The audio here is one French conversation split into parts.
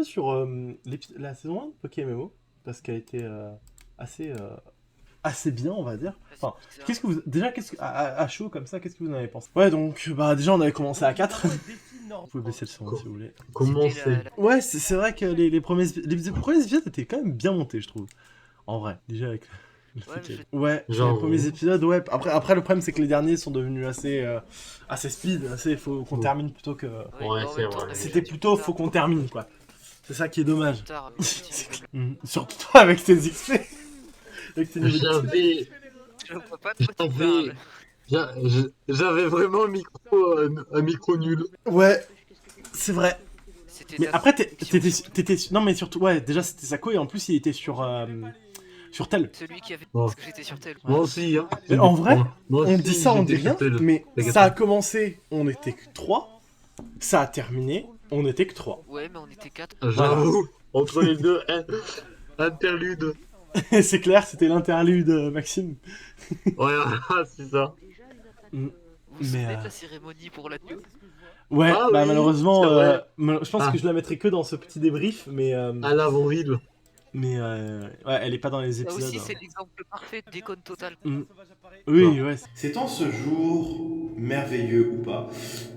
peu sur la saison 1 de Pokémon, parce qu'elle a été assez, assez bien, on va dire. Ouais, Enfin, c'est bizarre. qu'est-ce que vous... Déjà, à chaud comme ça, qu'est-ce que vous en avez pensé? Ouais, donc, bah déjà, on avait commencé à 4. Vous pouvez baisser le son si vous voulez. Comment C'était c'est? Ouais, c'est vrai que les premiers épisodes étaient quand même bien montés, je trouve. En vrai, déjà avec le Ouais, fait le jeu. ouais, les Genre, premiers épisodes, ouais. Après, le problème, c'est que les derniers sont devenus assez speed. Assez, faut qu'on Ouais. termine plutôt que. Ouais, Ouais, mais en c'est même temps, vrai. on avait C'était déjà du plutôt, retard. faut qu'on termine, quoi. C'est ça qui est dommage. Tard, petit niveau Surtout toi avec tes XP. Avec tes niveaux d'XP. J'avais, Je vois pas de quoi tu parles. j'avais vraiment un micro nul. Ouais, c'est vrai. C'était Mais ta après, connexion. non, mais surtout, ouais, déjà c'était Sako et en plus il était sur tel. Celui qui avait. Bon. Parce que j'étais sur tel. Moi aussi, hein. Mais en vrai, Moi on aussi, dit ça, on dit j'étais rien, sur tel. mais T'inquiète ça a pas. commencé, on était que 3, ça a terminé, on était que 3. Ouais, mais on était 4. J'avoue, entre les deux, interlude. C'est clair, c'était l'interlude, Maxime. Ouais, c'est ça. Mm. Vous vous Mais, souvenez de la cérémonie pour la news? Ouais, Ah bah oui, malheureusement, c'est vrai. je pense Ah. que je la mettrai que dans ce petit débrief, À l'avant-ville. ouais, elle est pas dans les Ça épisodes. aussi, c'est l'exemple parfait de déconne total. Oui, ouais. C'est en ce jour, merveilleux ou pas,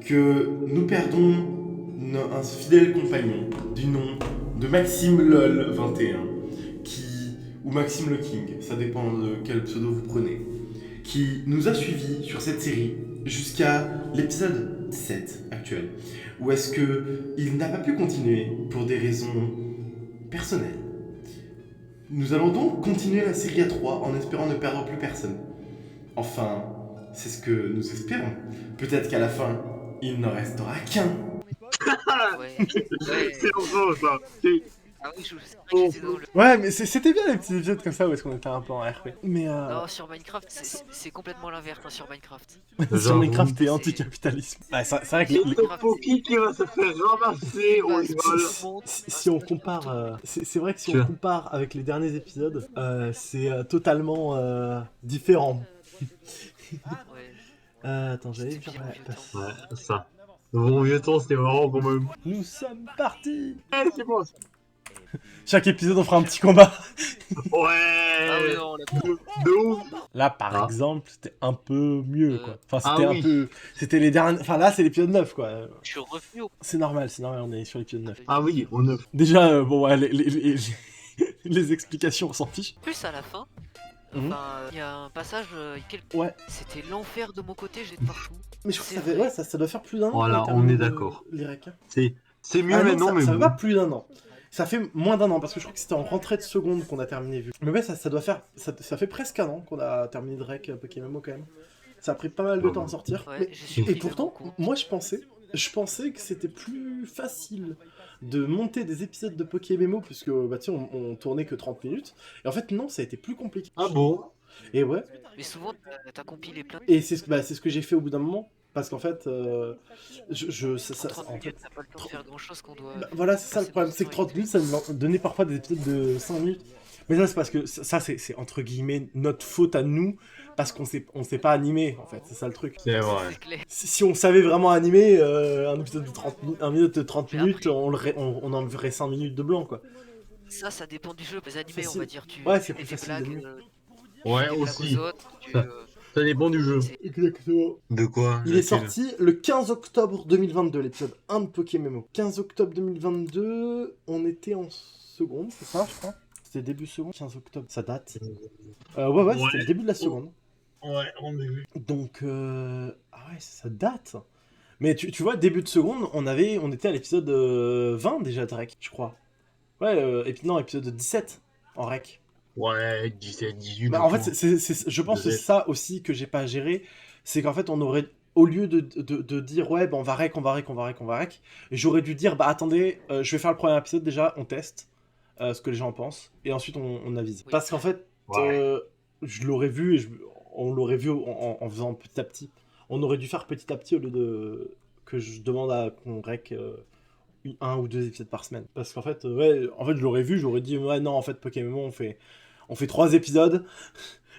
que nous perdons un fidèle compagnon du nom de Maxime LOL 21, ou Maxime le King, ça dépend de quel pseudo vous prenez, qui nous a suivis sur cette série jusqu'à l'épisode 7 actuel, où est-ce que il n'a pas pu continuer pour des raisons personnelles. Nous allons donc continuer la série à 3 en espérant ne perdre plus personne. Enfin, c'est ce que nous espérons. Peut-être qu'à la fin, il n'en restera qu'un. Ouais. Ouais. C'est encore ça. Ah oui, c'est vrai que j'étais dans le. Ouais, mais c'était bien les petits épisodes comme ça où est-ce qu'on était un peu en RP. Mais Non, sur Minecraft, c'est complètement l'inverse hein, sur Minecraft. sur J'avoue. Minecraft, t'es anticapitalisme. Ouais, c'est vrai que C'est Topoki qui va se faire ramasser au rival. si on compare, c'est vrai que si on Tiens. compare avec les derniers épisodes, c'est totalement différent. Ouais. Attends, j'allais C'était dire bien la vieux passe. temps. Ouais, ça. Le bon vieux temps, c'était marrant quand même. Nous sommes partis. Eh, c'est bon. Chaque épisode, on fera un petit combat. Ah oui, Ouais. non, là. De ouf. Là, par Ah. exemple, c'était un peu mieux, quoi. Enfin, Ah c'était un oui. peu... C'était les derniers... Enfin, là, c'est l'épisode 9, quoi. Je suis revenu au. C'est normal, on est sur l'épisode 9. Ah oui, on a. Déjà, bon, ouais, les explications, on s'en fiche. Plus à la fin. Mhm. Enfin, il y a un passage. Ouais. C'était l'enfer de mon côté, j'étais partout. Mais je crois que C'est ça, fait... vrai. ouais, ça doit faire plus d'un an Voilà, qu'on a on terminé est d'accord. les recs. C'est mieux Ah non, maintenant, mais ça bon. va pas plus d'un an. Ça fait moins d'un an, parce que je crois que c'était en rentrée de seconde qu'on a terminé vu. Mais ouais, ça doit faire... Ça fait presque un an qu'on a terminé de rec Pokémon quand même. Ça a pris pas mal de temps à sortir. Ouais, Mais- j'ai Et suivi pourtant, le bon coup. moi je pensais que c'était plus facile de monter des épisodes de Pokémon, puisque bah, tu sais, on tournait que 30 minutes. Et en fait, non, ça a été plus compliqué. Ah bon? Et ouais, Mais souvent, t'as compilé plein de. et c'est ce que j'ai fait au bout d'un moment. Parce qu'en fait, En 30 en fait, minutes, t'as pas le temps de faire grand chose qu'on doit. bah, voilà, c'est ça le passer problème. notre C'est que temps 30 minutes, ça nous donnait parfois des épisodes de 5 minutes. Mais ça, c'est parce que ça, c'est entre guillemets notre faute à nous, parce qu'on s'est pas animé, en fait. C'est ça le truc. C'est vrai. C'est clair. Si on savait vraiment animer un épisode de 30 minutes, un minute de 30 Mais minutes, on en verrait 5 minutes de blanc, quoi. Ça dépend du jeu. Les animés, on Facile. va dire, tu Ouais, tu c'est fais plus des facile blagues. d'animer. Tu Ouais, fais des blagues aussi. aux autres. Ça dépend du jeu. Exactement. De quoi? Il est sorti le 15 octobre 2022, l'épisode 1 de Pokémon. 15 octobre 2022, on était en seconde, c'est ça, je crois? C'était début seconde, 15 octobre, ça date. Ouais, c'était le début de la seconde. Ouais, on a vu. Donc, ah ouais, ça date. Mais tu vois, début de seconde, on était à l'épisode 20 déjà de rec, je crois. Ouais, non, épisode 17 en rec. Ouais, 17, 18. Bah, en fait, je pense que c'est ça aussi que j'ai pas géré. C'est qu'en fait, on aurait, au lieu de dire ouais, bah, on va rec, j'aurais dû dire bah attendez, je vais faire le premier épisode déjà, on teste ce que les gens en pensent, et ensuite on avise. Oui. Parce qu'en fait, Ouais. je l'aurais vu, on l'aurait vu en faisant petit à petit. On aurait dû faire petit à petit au lieu de que je demande à qu'on rec un ou deux épisodes par semaine. Parce qu'en fait, ouais, en fait, je l'aurais vu, j'aurais dit ouais, non, en fait, Pokémon, on fait 3 épisodes.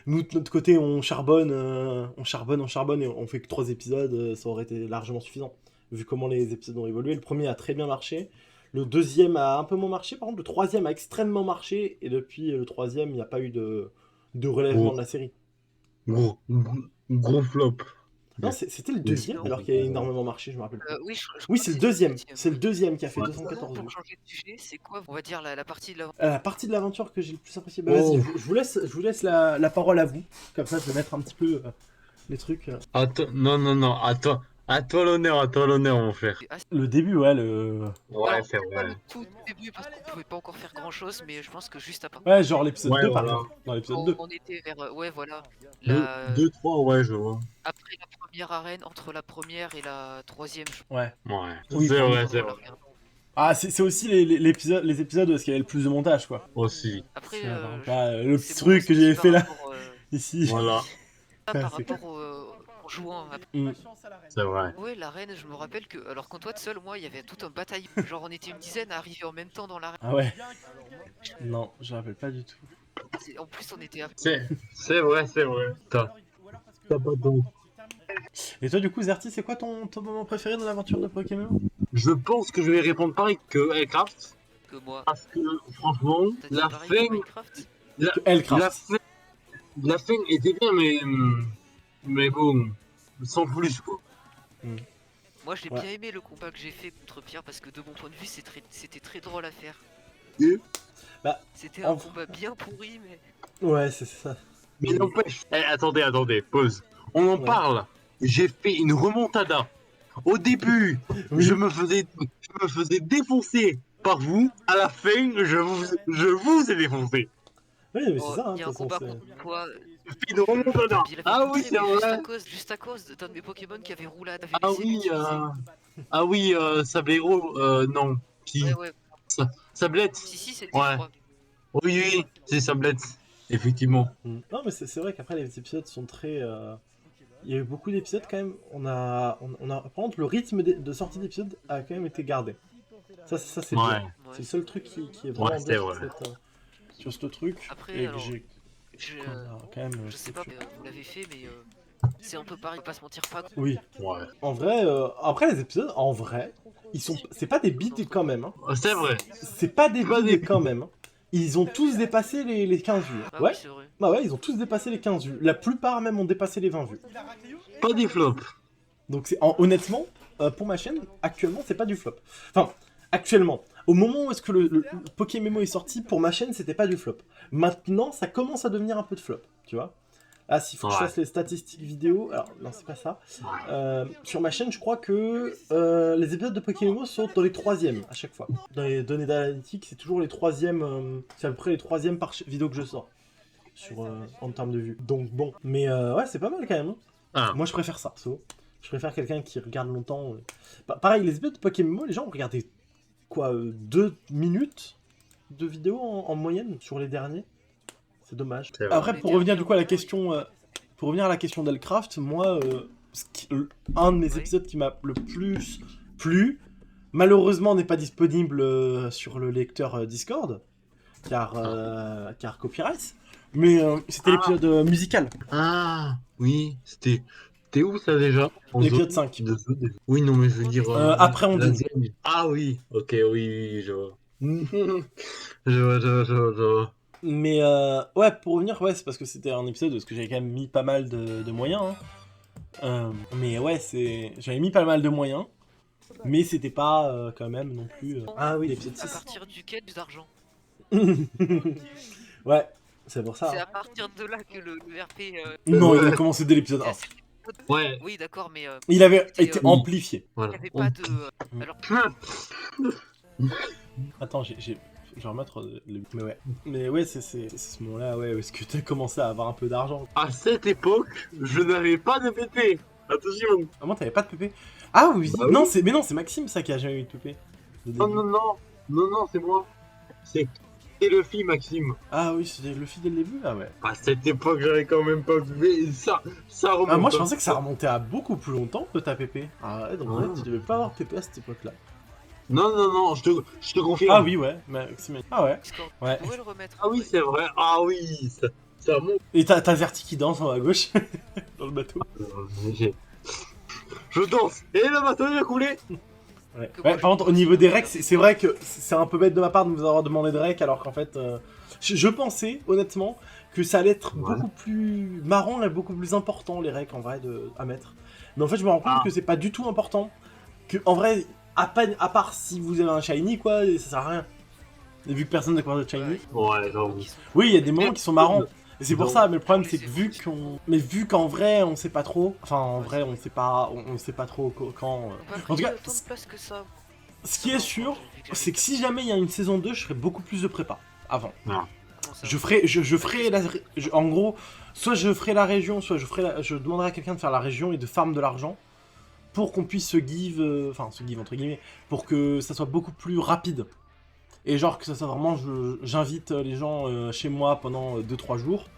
Nous, de notre côté, on charbonne, et on fait que 3 épisodes, ça aurait été largement suffisant. Vu comment les épisodes ont évolué. Le premier a très bien marché. Le deuxième a un peu moins marché, par contre le troisième a extrêmement marché, et depuis le troisième, il n'y a pas eu de relèvement de la série. Gros flop. Non, c'était le Oui. deuxième, alors qu'il a énormément marché, je me rappelle plus. Oui, je Oui, crois c'est que le deuxième. C'est le ouais. deuxième qui a fait Ouais. 214 vues. Pour changer de sujet, c'est quoi, on va dire, la partie de l'avant? La partie de l'aventure que j'ai le plus appréciée, bah, Oh. vas-y, je vous laisse la parole à vous. Comme ça, je vais mettre un petit peu les trucs. Attends, non, attends. À toi l'honneur, mon frère. Le début, ouais, le. Ouais, Alors, c'est pas vrai. le tout début parce qu'on pouvait pas encore faire grand chose, mais je pense que juste après. Ouais, genre l'épisode Ouais, 2, par voilà. exemple. Dans l'épisode 2. On était vers. Ouais, voilà. 2, 3, ouais, je vois. Après la première arène, entre la première et la troisième, je Ouais. Ouais. Oui, C'est pour vrai, nous, c'est voilà, vrai. regarde. Ah, c'est aussi les épisodes où il y avait le plus de montage, quoi. Aussi. Après, C'est, par exemple, là, le petit c'est truc que j'ai par fait là, rapport, ici. Voilà. par C'est rapport au jouant. Mm. C'est vrai. Ouais, l'arène, je me rappelle que. Alors, quand toi de seul, moi, il y avait tout un bataille. Genre, on était une dizaine à arriver en même temps dans l'arène. Ah ouais. Non, je me rappelle pas du tout. En plus, on était à. C'est vrai. T'as pas de... Et toi, du coup, Zerti, c'est quoi ton moment préféré dans l'aventure de Pokémon? Je pense que je vais répondre pareil que Aircraft. Que moi. Parce que, franchement, T'as dit la pareil que fin... Minecraft? Hellcraft. La fin était bien, mais bon, sans plus, quoi. Moi, j'ai Ouais. bien aimé le combat que j'ai fait contre Pierre parce que, de mon point de vue, c'était très drôle à faire. Et Bah, C'était en- un combat bien pourri, mais. Ouais, c'est ça. Mais n'empêche... Attendez, pause. On en Ouais. parle. J'ai fait une remontada. Au début, Oui. je me faisais défoncer par vous. À la fin, je vous ai défoncé. Oui, mais c'est Oh, ça, hein, il y de a un toute façon, combat c'est. contre toi. J'ai fait une remontada. Il avait Ah contré, oui, c'est mais vrai. juste à cause d'un de mes Pokémon qui avait roulade. Avait Ah laissé oui, l'utiliser. Sablero, non. Qui Ouais. Sablette. Si, c'est le Ouais. 3. Oui, c'est Sablette. Effectivement. Non, mais c'est vrai qu'après, les épisodes sont très. Il y a eu beaucoup d'épisodes quand même. Par contre, le rythme de sortie d'épisodes a quand même été gardé. Ça c'est Ouais. bien. C'est le seul truc qui est vraiment Ouais, c'est bien vrai. sur ce truc. Après, Et que alors, j'ai Je, qu'on a quand même. je sais pas, mais, vous l'avez fait, mais c'est un peu pareil, pas se mentir, pas. Oui. Ouais. En vrai, après les épisodes, en vrai, ils sont. C'est pas des bides quand même. Hein. C'est vrai. C'est pas des Pas bides des quand même. Hein. Ils ont tous dépassé les 15 vues. Ah Ouais. oui, c'est vrai. Bah ouais, ils ont tous dépassé les 15 vues. La plupart même ont dépassé les 20 vues. Pas des flops. Donc honnêtement, pour ma chaîne, actuellement, c'est pas du flop. Enfin, actuellement, au moment où est-ce que le Pokémon est sorti, pour ma chaîne, c'était pas du flop. Maintenant, ça commence à devenir un peu de flop, tu vois. Ah, s'il faut que je fasse les statistiques vidéo, alors non, c'est pas ça. Sur ma chaîne, je crois que les épisodes de Pokémon sont dans les 3e à chaque fois. Dans les données d'analytique, c'est toujours les 3e, c'est à peu près les 3e par vidéo que je sors. En termes de vues. Donc bon, mais ouais, c'est pas mal quand même. Hein. Ah. Moi, je préfère ça, Je préfère quelqu'un qui regarde longtemps. Pareil, les épisodes de Pokémon, les gens ont regardé quoi 2 minutes de vidéo en moyenne sur les derniers. C'est dommage. C'est vrai. Après, pour revenir du coup à la question, d'Hellcraft, moi, un de mes Oui. épisodes qui m'a le plus plu, malheureusement n'est pas disponible sur le lecteur Discord, car copyright. Mais c'était l'épisode musical, Ah, oui, c'était où ça déjà? En l'épisode zone 5. de zone. Oui, non, mais je veux dire. Après la Ondine. zone. Ah oui, ok, oui, je vois. je vois. Mais ouais, pour revenir, ouais, c'est parce que c'était un épisode parce que j'avais quand même mis pas mal de moyens. Hein. Mais ouais, j'avais mis pas mal de moyens, mais c'était pas quand même non plus. Ah oui, l'épisode À 6. partir duquel plus d'argent. Ouais, c'est pour ça. C'est Hein. à partir de là que le RP. Non, il a commencé dès l'épisode 1. Ouais. Oui, d'accord, mais Il avait C'était, été oui. amplifié. il Voilà. n'y avait pas de. Alors, Attends, je vais remettre Mais ouais. Mais ouais, c'est ce moment-là, ouais, où est-ce que t'as commencé à avoir un peu d'argent. À cette époque, je n'avais pas de PP. Attention. Ah, moi, t'avais pas de PP. Ah oui, Bah non, oui. c'est Maxime ça qui a jamais eu de PP. au Non, début. non, c'est moi. C'est Luffy, Maxime. Ah oui, c'était le fil dès le début, ah ouais. À cette époque, j'avais quand même pas vu. Ça remonte. Ah, moi je pensais que ça remontait à beaucoup plus longtemps que ta PP. Ah ouais, donc en Ah. fait, tu devais pas avoir PP à cette époque-là. Non, je te confirme. Ah oui, ouais, Maxime. Ah ouais. Discord, Ouais. tu pourrais le remettre. Ah oui, c'est vrai. Ah oui, ça remonte. Et t'as Zerti qui danse en haut à gauche, dans le bateau. Je danse. Et le bateau il a coulé. Ouais. Que Ouais, moi, par je contre, au trouve niveau aussi, des recs, c'est vrai que c'est un peu bête de ma part de vous avoir demandé de recs, alors qu'en fait, je pensais, honnêtement, que ça allait être Ouais. beaucoup plus marrant et beaucoup plus important, les recs, en vrai, à mettre. Mais en fait, je me rends compte que c'est pas du tout important. Que, en vrai, à part si vous avez un shiny, quoi, ça sert à rien. Et vu que personne n'a de shiny. Ouais, Ouais, des j'avoue. moments qui sont Oui, il y a des cool, moments qui sont marrants. Et c'est pour Donc, ça, mais le problème les c'est que évolutions. mais vu qu'en vrai on sait pas trop, enfin en Ouais, vrai c'est on vrai. sait pas, on sait pas trop quand. Ils ont pas En tout pris cas, autant de place que ça. ce qui est sûr, c'est que si jamais il y a une saison 2, je ferai beaucoup plus de prépa avant. non. Comment ça Je ferai en gros, soit je ferai la région, soit je demanderai à quelqu'un de faire la région et de farm de l'argent pour qu'on puisse se give, enfin se give entre guillemets, pour que ça soit beaucoup plus rapide. Et genre que ça soit vraiment, j'invite les gens chez moi pendant 2-3 jours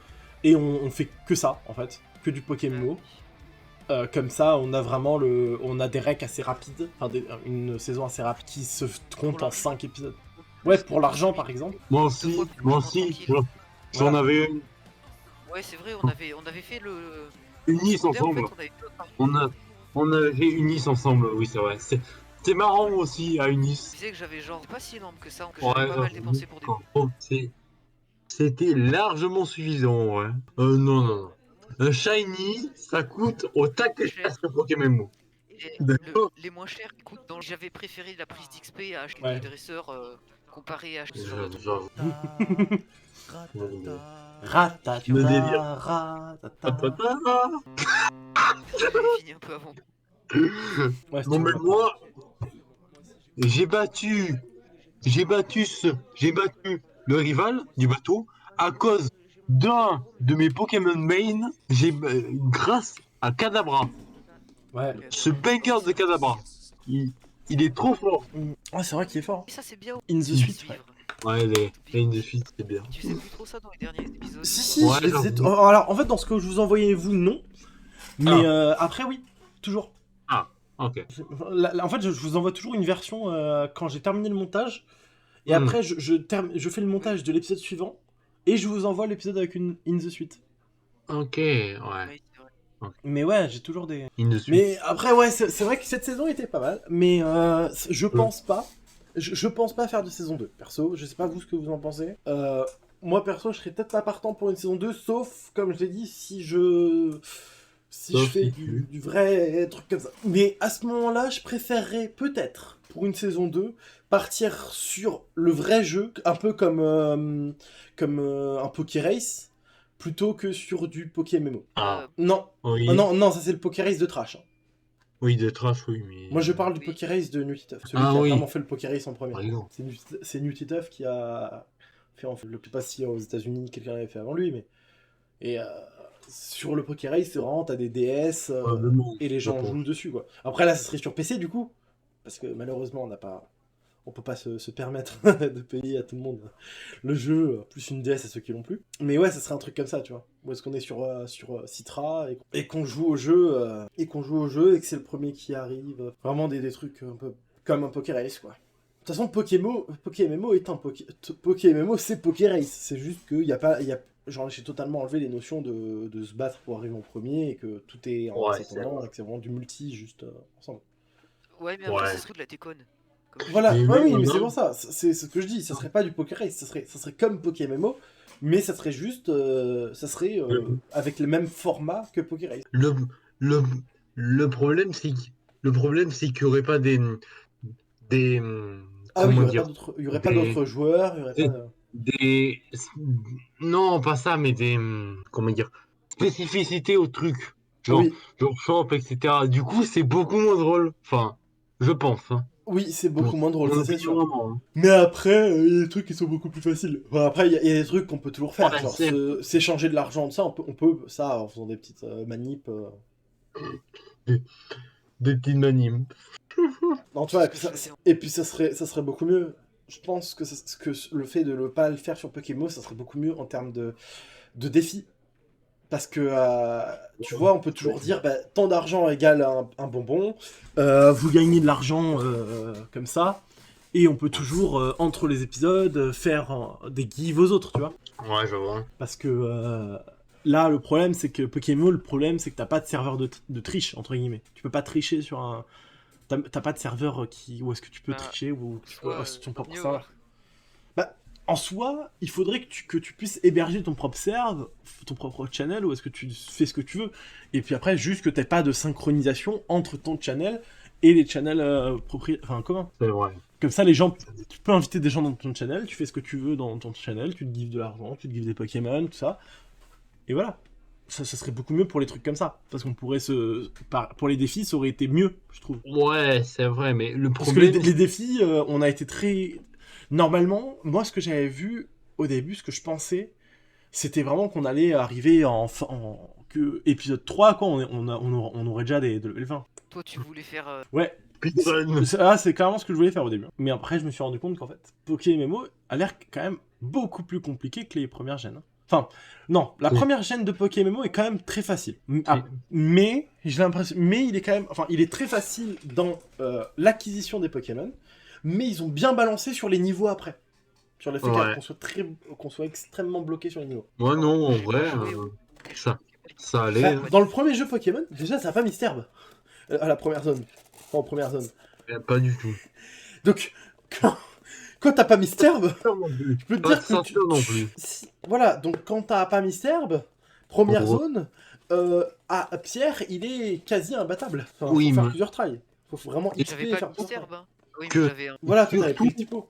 et on fait que ça en fait, que du Pokémon. Comme ça, on a vraiment on a des recs assez rapides, enfin une saison assez rapide qui se compte en 5 épisodes. Ouais, pour l'argent par exemple. Moi Deux aussi, fois plus moi longtemps, aussi. tranquille. J'en Voilà. avais une. Ouais, c'est vrai, on avait fait le. Unis secondaire, en ensemble. fait, on avait fait notre partie. On avait fait Unis ensemble, oui, c'est vrai. C'est marrant aussi à Je Unis. disais que j'avais genre pas si énorme que ça, que Ouais, j'avais pas mal j'avoue. dépensé pour des. Oh, c'était largement suffisant, ouais. Non, non, non. Un shiny, ça coûte au tac Cher. sur Pokémon. Et D'accord. les moins chers, écoute, j'avais préféré la prise d'XP à acheter Ouais. des dresseurs comparé à ce genre de truc. J'avoue. Ratata, Le délire. ratata. J'avais fini un peu avant. Ouais, si Non tu veux mais maintenant. moi, j'ai battu, j'ai battu le rival du bateau à cause d'un de mes Pokémon main. Grâce à Kadabra, Ouais. ce banger de Kadabra, il est trop fort. Ouais, c'est vrai qu'il est fort. Et ça, c'est bien. In the aussi, Suite, suivre. Ouais, les lignes de suite, c'est bien. Tu faisais plus trop ça dans les derniers épisodes. Si, si, Ouais, je les ai. j'avoue. Alors, en fait, dans ce que je vous envoyais, vous, non. Mais après, oui, toujours. Ah, ok. En fait, je vous envoie toujours une version quand j'ai terminé le montage. Et Hmm. après, je fais le montage de l'épisode suivant. Et je vous envoie l'épisode avec une In the Suite. Ok, ouais. Oui, c'est vrai. Mais ouais, j'ai toujours des. In the suite. Mais après, ouais, c'est vrai que cette saison était pas mal. Mais je pense pas. Je pense pas faire de saison 2, perso. Je sais pas vous ce que vous en pensez. Moi, perso, je serais peut-être pas partant pour une saison 2, sauf, comme je l'ai dit, si je Sauf fais si du vrai truc comme ça. Mais à ce moment-là, je préférerais peut-être, pour une saison 2, partir sur le vrai jeu, un peu comme un Poké Race, plutôt que sur du Poké MMO. Ah, Non, oui. oh, non, ça c'est le Poké Race de Trash. Hein. Oui, de trash, oui, mais. Moi je parle du Oui. Poké Race de Nutituff, celui Ah qui a oui. vraiment fait le Poké Race en premier. Par exemple. C'est Nutituff qui a fait, en fait, je sais pas si aux États-Unis quelqu'un l'avait fait avant lui, mais. Et sur le Poké Race, c'est vraiment, t'as des DS Probablement, et les gens je pense. jouent dessus quoi. Après là, ça serait sur PC du coup, parce que malheureusement on peut pas se permettre de payer à tout le monde le jeu, plus une DS à ceux qui l'ont plus. Mais ouais, ça serait un truc comme ça, tu vois. Où est-ce qu'on est sur Citra et qu'on joue au jeu et que c'est le premier qui arrive. Vraiment des trucs un peu comme un Poké Race, quoi. De toute façon, PokéMMO est un PokéMMO, c'est Poké Race. C'est juste qu'il y a pas... Genre, j'ai totalement enlevé les notions de se battre pour arriver en premier et que tout est en Ouais, s'attendant et que c'est vraiment du multi juste ensemble. Ouais, mais après, Ouais. ça serait de la déconne. Comme je Voilà, Mais ouais, oui, oui, mais non. c'est pour ça, c'est ce que je dis, ça serait pas du Poké Race, ça serait comme Pokémon, mais ça serait juste, avec le même format que Poké Race. Le, le problème, c'est qu'il n'y aurait pas des Ah oui, comment dire, il y aurait pas d'autres joueurs, il y aurait des- pas... des, non, pas ça, mais comment dire, spécificités au truc, genre, Oui, genre shop, etc. Du coup, c'est beaucoup moins drôle. Enfin, je pense. Hein. oui, c'est beaucoup Bon, moins drôle, mon ça c'est opinion, sûr. vraiment, hein. Mais après, il y a des trucs qui sont beaucoup plus faciles. Enfin, après, il y a des trucs qu'on peut toujours faire, Ouais, genre c'est- s'échanger de l'argent de ça, on peut ça, en faisant des petites manips... Des petites manimes. Non, tu vois, C'est ce que je faisais. et puis ça serait beaucoup mieux. Je pense que le fait de ne pas le faire sur Pokémon, ça serait beaucoup mieux en termes de défi. Parce que, tu vois, on peut toujours dire, bah, tant d'argent égale un bonbon, vous gagnez de l'argent comme ça, et on peut toujours, entre les épisodes, faire des gives aux autres, tu vois. Ouais, je vois. Parce que là, le problème, c'est que Pokémon, le problème, c'est que t'as pas de serveur de triche, entre guillemets. Tu peux pas tricher t'as pas de serveur où est-ce que tu peux Bah, tricher ou tu peux Ouais, host ton propre mieux, serveur. Bah, en soi, il faudrait que tu puisses héberger ton propre serve, ton propre channel, ou est-ce que tu fais ce que tu veux. Et puis après, juste que t'aies pas de synchronisation entre ton channel et les channels communs. C'est vrai. Comme ça, les gens, tu peux inviter des gens dans ton channel, tu fais ce que tu veux dans ton channel, tu te gives de l'argent, tu te gives des Pokémon, tout ça. Et voilà. Ça serait beaucoup mieux pour les trucs comme ça. Parce qu'on pourrait pour les défis, ça aurait été mieux, je trouve. Ouais, c'est vrai, mais le Parce que problème... les défis, on a été très... Normalement, moi, ce que j'avais vu au début, ce que je pensais, c'était vraiment qu'on allait arriver que épisode 3, quoi, on aurait déjà de level 20. Toi, tu voulais faire. Ouais, Speedrun. c'est clairement ce que je voulais faire au début. Mais après, je me suis rendu compte qu'en fait, PokéMMO a l'air quand même beaucoup plus compliqué que les premières gènes. Enfin, non, la Oui. première gène de PokéMMO est quand même très facile. Mais, j'ai l'impression... Mais il est quand même... Enfin, il est très facile dans l'acquisition des Pokémon, mais ils ont bien balancé sur les niveaux après. Sur le fait Ouais. qu'on soit extrêmement bloqué sur les niveaux. Moi, non, en J'ai pas vrai, joué ça allait. Bah, dans le premier jeu Pokémon, déjà, ça n'a pas mis Sterbe à la première zone. Enfin, en première zone. Pas du tout. Donc, quand t'as pas mis Sterbe, je peux te Pas dire de que ceinture non plus. Voilà, donc quand t'as pas mis Sterbe, première Oh. zone, Pierre, il est quasi imbattable. Enfin, Oui, faut faire mais- plusieurs tries. Faut vraiment XP J'avais et pas faire le plusieurs Mystère, tries. Oui, Que- mais j'avais un. Voilà, toi, t'avais Surtout- pris le typo.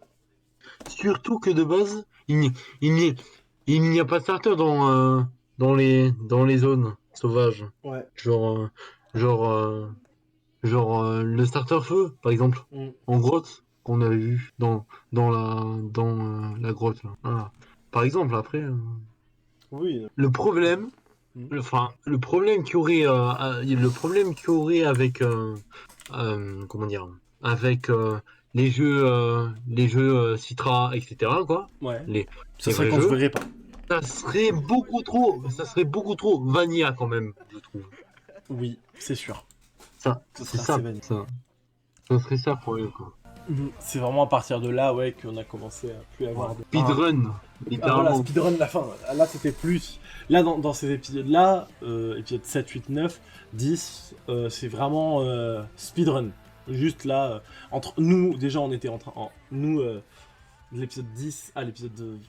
Surtout que de base, il n'y a pas de starter dans les zones sauvages. Ouais. Genre, le starter feu, par exemple, Mm. en grotte, qu'on avait vu dans la grotte. Là. Voilà. Par exemple, après, Oui. le problème, Mm. le problème qu'il y aurait, avec, comment dire, avec les jeux Citra, etc. quoi. Ouais. Les, Ça les serait vrais quand je jeux. verrai pas. Ça serait beaucoup trop vanilla quand même, je trouve. Oui, c'est sûr. Ça, Ce c'est sera ça, assez vanilla. ça serait ça pour eux, quoi. C'est vraiment à partir de là, ouais, qu'on a commencé à plus avoir de... Speedrun, Ah, voilà, littéralement. speedrun la fin. Là, c'était plus... Là, dans ces épisodes-là, épisodes 7, 8, 9, 10, c'est vraiment speedrun. Juste là, entre nous, déjà, on était en train... Nous, de l'épisode 10 à l'épisode...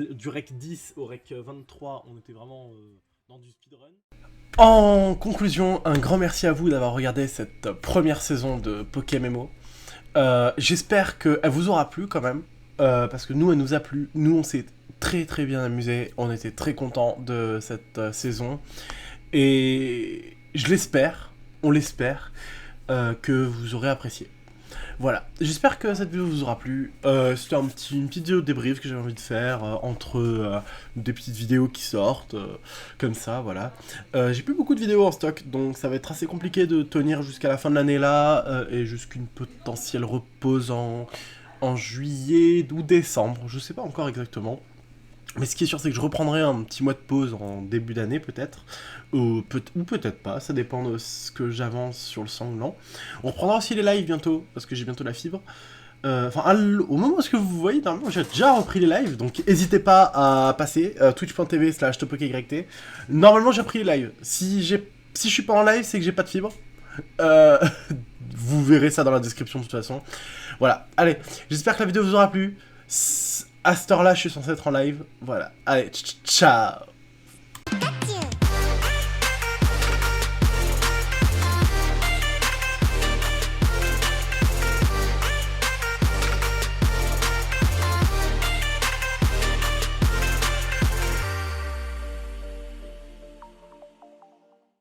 du rec 10 au rec 23, on était vraiment dans du speedrun. En conclusion, un grand merci à vous d'avoir regardé cette première saison de PokéMMO. J'espère qu'elle vous aura plu quand même, parce que nous, elle nous a plu. Nous, on s'est très très bien amusés, on était très contents de cette saison. Et je l'espère, on l'espère, que vous aurez apprécié. Voilà, j'espère que cette vidéo vous aura plu. C'était une petite vidéo de débrief que j'avais envie de faire entre des petites vidéos qui sortent, comme ça, voilà. J'ai plus beaucoup de vidéos en stock, donc ça va être assez compliqué de tenir jusqu'à la fin de l'année là, et jusqu'une potentielle repause en juillet ou décembre, je sais pas encore exactement. Mais ce qui est sûr, c'est que je reprendrai un petit mois de pause en début d'année, peut-être. Ou peut-être pas, ça dépend de ce que j'avance sur le sanglant. On reprendra aussi les lives bientôt, parce que j'ai bientôt la fibre. Au moment où vous voyez, normalement, j'ai déjà repris les lives, donc n'hésitez pas à passer, twitch.tv/topokyt. Normalement, j'ai repris les lives. Si je suis pas en live, c'est que j'ai pas de fibre. Vous verrez ça dans la description de toute façon. Voilà, allez, j'espère que la vidéo vous aura plu. À cette heure-là, je suis censé être en live. Voilà, allez, ciao.